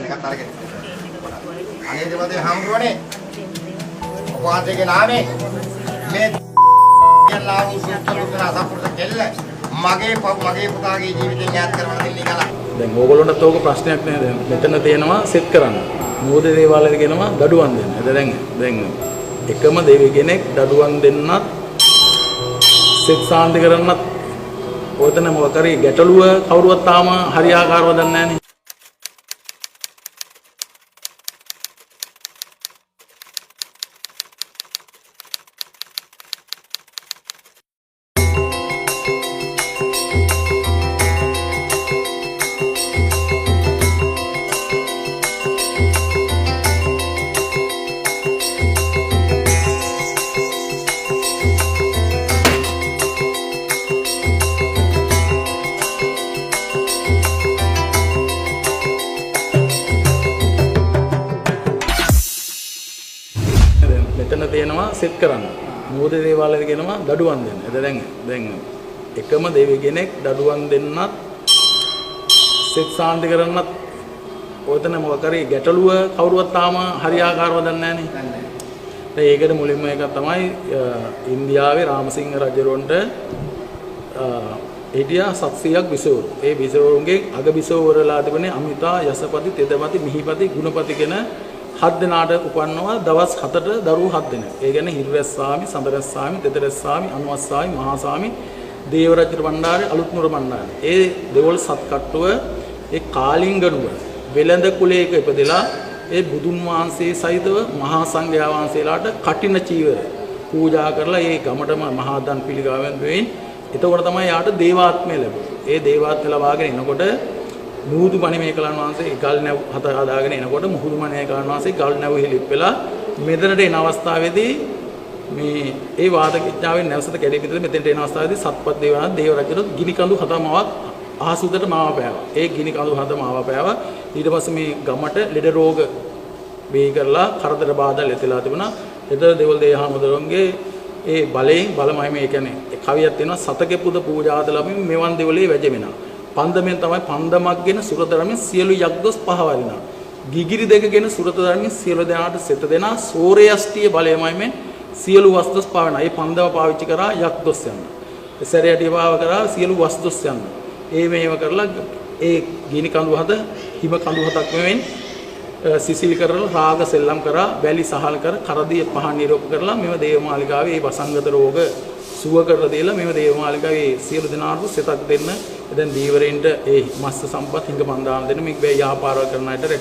එකක් අරගෙන. අනේ දෙවදේ හම්බුනේ. ඔබාදේගේ නාමේ මේ යලා වූ සුත්තරුතර අසපුරුෂ කෙල්ල මගේ පුතාගේ ජීවිතයෙන් ඈත් කරවන්න දෙන්නේ කියලා. දැන් ඕගොල්ලන්ට ඕක ප්‍රශ්නයක් නෑ. දැන් මෙතන තියෙනවා සෙට් කරන්න. මෝද දේවාලයද කියනවා දඩුවම් දෙන්න. දැන් එකම දෙවි කෙනෙක් දඩුවම් දෙන්නත් සෙට් සාන්ති කරන්නත් ඔතන මොකක් හරි ගැටලුව කවුරුවත් තාම හරියාකාරව දන්නේ නෑනේ. මෙතන තියෙනවා සෙට් කරන්න. මෝද දේවාලයද කියනවා දඩුවම් දෙන්න. දැන් එකම දෙවි කෙනෙක් දඩුවම් දෙන්නත් සෙට් සාන්ති කරන්නත් ඔතන මොකක් හරි ගැටලුව කවුරුවත් තාම හරියාකාරව දන්නේ නෑනේ. දැන් ඒකට මුලින්ම එකක් තමයි ඉන්දියාවේ රාමසිංහ රජුරොන්ට හිටියා 700ක් බිසෝවරු. ඒ බිසෝවරුන්ගේ අග බිසෝවරලා තිබුණේ අමිතා, යසපති, තෙදපති, මිහිපති, ගුණපති කියන 7 දෙනාට උපන්නවා දවස් 7ට දරුවෝ 7 දෙනෙක්. ඒ කියන්නේ හිරිරැස් සාමි, සඳරැස් සාමි, දෙතරැස් සාමි, අනුවස් සාමි, මහා සාමි, දේවරජ්‍ය බණ්ඩාරේ, අලුත්නුර බණ්ඩාරේ. ඒ දෙවොල් සත් කට්ටුව ඒ කාලිංගනුව වෙළඳ කුලයක ඉපදලා ඒ බුදුන් වහන්සේ සහිතව මහා සංඝයා වහන්සේලාට කටින චීවර පූජා කරලා ඒ ගමටම මහා දන් පිළිගාවෙන් වෙයින්. එතකොට තමයි යාට දේවාත්මය ලැබුණේ. ඒ දේවාත්මය ලබාගෙන එනකොට මුහුදු මණිමේකලන් වහන්සේ ගල් නැව් හත හදාගෙන එනකොට මුහුදු මණිමේකලන් වහන්සේ ගල් නැව් හිලිප් වෙලා මෙතනට එන අවස්ථාවේදී මේ ඒ වාදකිඥාවෙන් නැවසත කැඩී පිටද මෙතනට එන අවස්ථාවේදී සත්පත් දේවනාථ දේවරජුට ගිනි කඳු හතමාවක් අහසුදට මාවපෑවා. ඒ ගිනි කඳු හත මාවපෑවා. ඊට පස්සේ මේ ගමට ලෙඩ රෝග බිහි කරලා කරදර බාධා ලැබිලා තිබුණා. එතන දෙවල් දේහාමුදුරන්ගේ ඒ බලයෙන් බලමයි මේ කියන්නේ කවියක් තියෙනවා සතකේ පුද පූජාද ලැබීම මෙවන් දෙවලේ වැජෙමිනා. පන්දමෙන් තමයි පන්දමක්ගෙන සුරතරමින් සියලු යක්දොස් පහවරිනා. ගිගිරි දෙකගෙන සුරතරමින් සියලු දෙනාට සෙත දෙනා සෝරයෂ්ටිය බලයමයි මේ සියලු වස්දොස් පාවනා. මේ පන්දම පාවිච්චි කරා යක්දොස් යන. සැරයටිය පාව කරා සියලු වස්දොස් යන. ඒ මේව කරලා ඒ ගිනි කඳු හත හිම කඳු හතක් මෙවෙන් සිසිල් කරලා රාග සෙල්ලම් කරා බැලි සහල් කර කරදිය පහන් නිරෝප කරලා මෙව දේවමාලිකාවේ මේ වසංගත රෝග සුව කරලා දීලා මෙව දේවමාලිකාවේ සියලු දෙනාට සෙතක් දෙන්න දැන් දීවරෙන්ට ඒ මස්ස සම්පත් හිඟ මන්දාන දෙන්න මේක ව්‍යාපාර කරන අයට